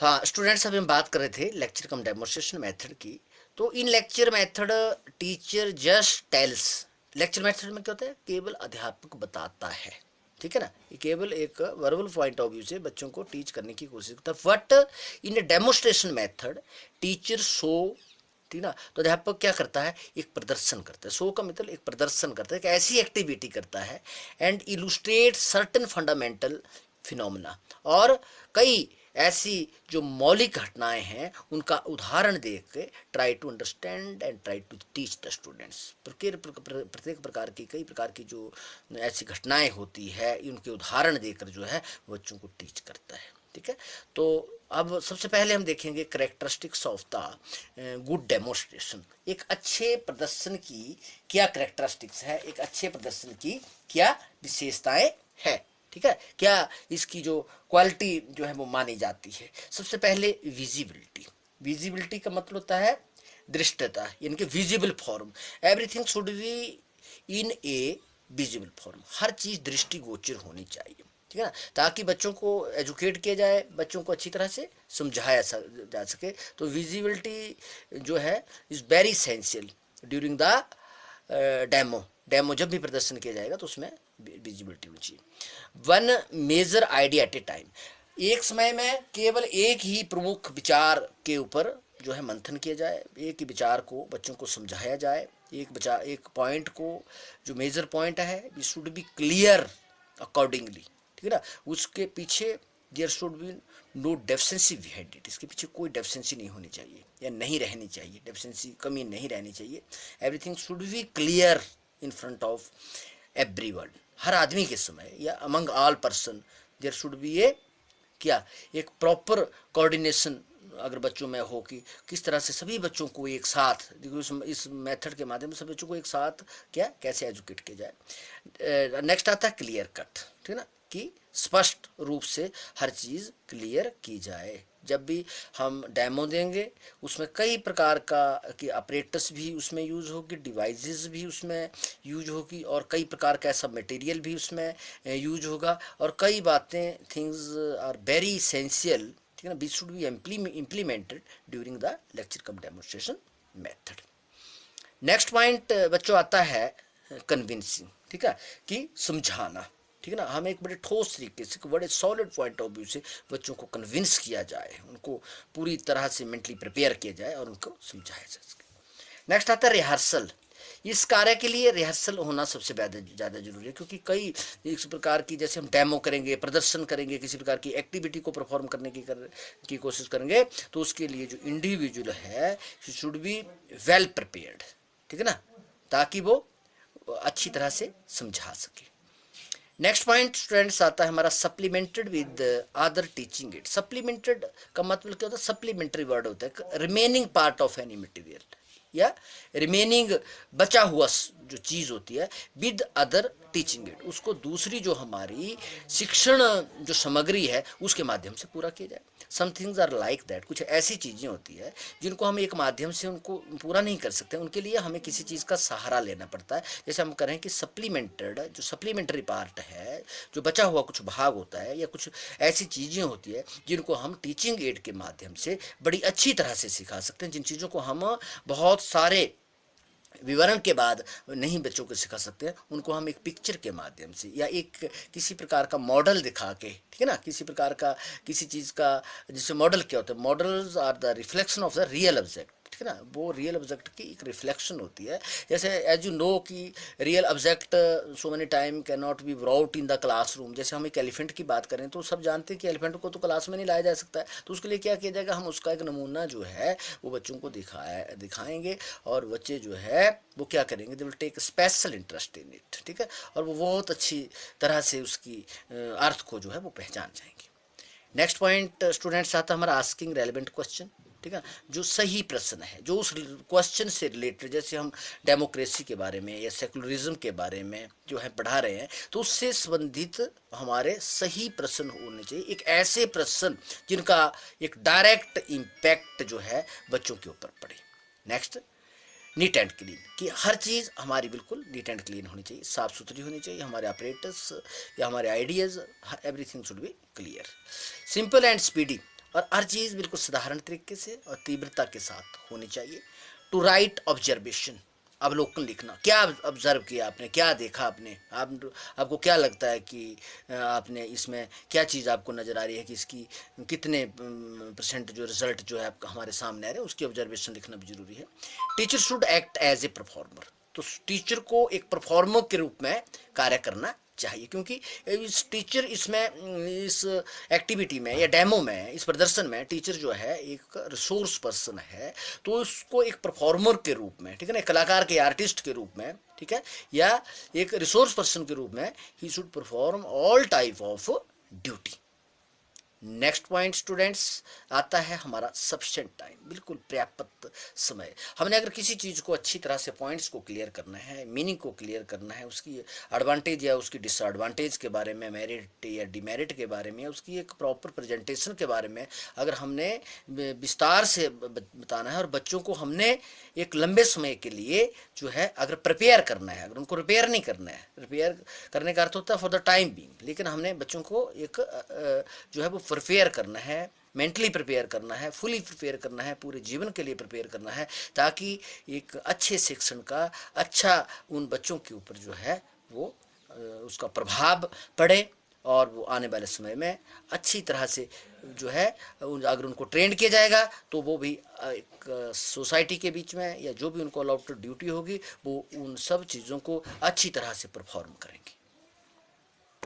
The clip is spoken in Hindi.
हाँ स्टूडेंट्स, अभी हम बात कर रहे थे लेक्चर कम डेमोन्स्ट्रेशन मेथड की। तो in lecture method teacher just tells. Lecture method में क्या होता है, केवल अध्यापक बताता है, ठीक है ना। ये केवल एक वर्बल पॉइंट ऑफ व्यू से बच्चों को टीच करने की कोशिश करता है। But in demonstration method teacher show, ठीक ना। तो अध्यापक क्या करता है, एक प्रदर्शन करता है। शो का मतलब एक प्रदर्शन करता है, एक ऐसी एक्टिविटी करता है and illustrate certain fundamental phenomena, और कई ऐसी जो मौलिक घटनाएं हैं उनका उदाहरण देख के try to understand and try to teach the students. प्रत्येक प्रकार की, कई प्रकार की जो ऐसी घटनाएं होती है उनके उदाहरण देकर जो है बच्चों को टीच करता है, ठीक है। तो अब सबसे पहले हम देखेंगे characteristics of the good demonstration. एक अच्छे प्रदर्शन की क्या करेक्टरिस्टिक्स है, एक अच्छे प्रदर्शन की क्या विशेषताएं है, ठीक है। क्या इसकी जो क्वालिटी जो है वो मानी जाती है। सबसे पहले विजिबिलिटी। विजिबिलिटी का मतलब होता है दृष्टता, यानी कि visible form. Everything should be in a visible form. हर चीज दृष्टिगोचर होनी चाहिए, ठीक है ना, ताकि बच्चों को एजुकेट किया जाए, बच्चों को अच्छी तरह से समझाया जा सके। तो विजिबिलिटी जो है is very essential during the demo. Demo जब भी प्रदर्शन किया जाएगा तो उसमें विजिबिलिटी होनी चाहिए। One major idea at a time. एक समय में केवल एक ही प्रमुख विचार के ऊपर जो है मंथन किया जाए, एक ही विचार को बच्चों को समझाया जाए। एक पॉइंट को, जो मेजर पॉइंट है, it should be clear accordingly, ठीक है ना। उसके पीछे there should be no deficiency behind it. इसके पीछे कोई डेफिशिएंसी नहीं होनी चाहिए या नहीं रहनी चाहिए, डेफिशिएंसी, कमी नहीं रहनी चाहिए। Everything should be clear in front of everyone. हर आदमी के समय या among all person there should be a क्या, एक प्रॉपर कोऑर्डिनेशन अगर बच्चों में हो कि किस तरह से सभी बच्चों को एक साथ, इस मेथड के माध्यम से सभी बच्चों को एक साथ क्या कैसे एजुकेट किया जाए। नेक्स्ट आता है क्लियर कट, ठीक है ना, कि स्पष्ट रूप से हर चीज़ क्लियर की जाए। जब भी हम डेमो देंगे उसमें कई प्रकार का कि ऑपरेटर्स भी उसमें यूज होगी, डिवाइसेस भी उसमें यूज होगी, और कई प्रकार का ऐसा मटेरियल भी उसमें यूज होगा, और कई बातें, थिंग्स आर वेरी इसेंशियल, ठीक है ना, which should be implemented during the lecture come demonstration method. Next point बच्चों आता है कन्विंसिंग, ठीक है, कि समझाना, ठीक है ना। हमें एक बड़े ठोस तरीके से, बड़े सॉलिड पॉइंट ऑफ व्यू से बच्चों को कन्विंस किया जाए, उनको पूरी तरह से मेंटली प्रिपेयर किया जाए और उनको समझाया जा सके। नेक्स्ट आता है रिहर्सल। इस कार्य के लिए रिहर्सल होना सबसे ज़्यादा जरूरी है, क्योंकि कई इस प्रकार की, जैसे हम डेमो करेंगे, प्रदर्शन करेंगे, किसी प्रकार की एक्टिविटी को परफॉर्म करने की कोशिश करेंगे, तो उसके लिए जो इंडिविजुअल है शुड बी वेल प्रिपेयर्ड, ठीक है ना, ताकि वो अच्छी तरह से समझा सके। नेक्स्ट पॉइंट स्टूडेंट्स आता है हमारा supplemented with other teaching add. Supplemented का मतलब क्या होता है, सप्लीमेंट्री वर्ड होता है remaining part of any material, या रिमेनिंग बचा हुआ जो चीज़ होती है, विद अदर टीचिंग एड, उसको दूसरी जो हमारी शिक्षण जो सामग्री है उसके माध्यम से पूरा किया जाए। Some things are like that. कुछ ऐसी चीज़ें होती है जिनको हम एक माध्यम से उनको पूरा नहीं कर सकते, उनके लिए हमें किसी चीज़ का सहारा लेना पड़ता है। जैसे हम करें कि सप्लीमेंटेड, जो सप्लीमेंट्री पार्ट है, जो बचा हुआ कुछ भाग होता है, या कुछ ऐसी चीज़ें होती है जिनको हम टीचिंग एड के माध्यम से बड़ी अच्छी तरह से सिखा सकते हैं, जिन चीज़ों को हम बहुत सारे विवरण के बाद नहीं बच्चों को सिखा सकते हैं, उनको हम एक पिक्चर के माध्यम से या एक किसी प्रकार का मॉडल दिखा के, ठीक है ना, किसी प्रकार का किसी चीज़ का, जिससे मॉडल क्या होता है, models are the reflection of the real object, ठीक है ना, वो रियल ऑब्जेक्ट की एक रिफ्लेक्शन होती है। जैसे एज यू नो कि real object so many time can not be brought in the classroom. जैसे हम एक एलिफेंट की बात करें तो सब जानते हैं कि एलिफेंट को तो क्लास में नहीं लाया जा सकता है, तो उसके लिए क्या किया जाएगा, हम उसका एक नमूना जो है वो बच्चों को दिखाएंगे, और बच्चे जो है वो क्या करेंगे, they will take special interest in it, ठीक है, और वो बहुत अच्छी तरह से उसकी अर्थ को जो है वो पहचान जाएंगे। नेक्स्ट पॉइंट स्टूडेंट्स आता है हमारा आस्किंग रेलिवेंट क्वेश्चन, ठीक है, जो सही प्रश्न है, जो उस क्वेश्चन से रिलेटेड, जैसे हम डेमोक्रेसी के बारे में या सेकुलरिज्म के बारे में जो है पढ़ा रहे हैं, तो उससे संबंधित हमारे सही प्रश्न होने चाहिए, एक ऐसे प्रश्न जिनका एक डायरेक्ट इम्पैक्ट जो है बच्चों के ऊपर पड़े। नेक्स्ट नीट एंड क्लीन, कि हर चीज़ हमारी बिल्कुल नीट एंड क्लीन होनी चाहिए, साफ़ सुथरी होनी चाहिए, हमारे ऑपरेटर्स या हमारे ideas, everything should be clear. Simple and speedy, और हर चीज़ बिल्कुल साधारण तरीके से और तीव्रता के साथ होनी चाहिए। टू राइट ऑब्जर्वेशन, अवलोकन लिखना, क्या ऑब्जर्व किया आपने, क्या देखा आपने, आपको क्या लगता है कि आपने इसमें क्या चीज़ आपको नज़र आ रही है कि इसकी कितने परसेंट जो रिजल्ट जो है आपका हमारे सामने आ रहे हैं, उसकी ऑब्जर्वेशन लिखना भी जरूरी है। Teacher should act as a performer, तो टीचर को एक परफॉर्मर के रूप में कार्य करना चाहिए, क्योंकि इस टीचर इसमें इस एक्टिविटी में या डेमो में, इस प्रदर्शन में टीचर जो है एक रिसोर्स पर्सन है, तो उसको एक परफॉर्मर के रूप में, ठीक है ना, कलाकार के आर्टिस्ट के रूप में, ठीक है, या एक रिसोर्स पर्सन के रूप में he should perform all type of duty. Next point students आता है हमारा सफिशिएंट टाइम, बिल्कुल पर्याप्त समय। हमने अगर किसी चीज़ को अच्छी तरह से पॉइंट्स को क्लियर करना है, मीनिंग को क्लियर करना है, उसकी एडवांटेज या उसकी डिसएडवांटेज के बारे में, मेरिट या डिमेरिट के बारे में, उसकी एक प्रॉपर प्रेजेंटेशन के बारे में अगर हमने विस्तार से बताना है और बच्चों को हमने एक लंबे समय के लिए जो है अगर प्रिपेयर करना है, अगर उनको रिपेयर नहीं करना है, रिपेयर करने का अर्थ होता है फॉर द टाइम बीइंग, लेकिन हमने बच्चों को एक जो है वो प्रिपेयर करना है, मेंटली प्रिपेयर करना है, फुली प्रिपेयर करना है, पूरे जीवन के लिए प्रिपेयर करना है, ताकि एक अच्छे शिक्षण का अच्छा उन बच्चों के ऊपर जो है वो उसका प्रभाव पड़े और वो आने वाले समय में अच्छी तरह से जो है अगर उनको ट्रेंड किया जाएगा तो वो भी एक सोसाइटी के बीच में या जो भी उनको अलॉटेड ड्यूटी होगी वो उन सब चीज़ों को अच्छी तरह से परफॉर्म करेंगे।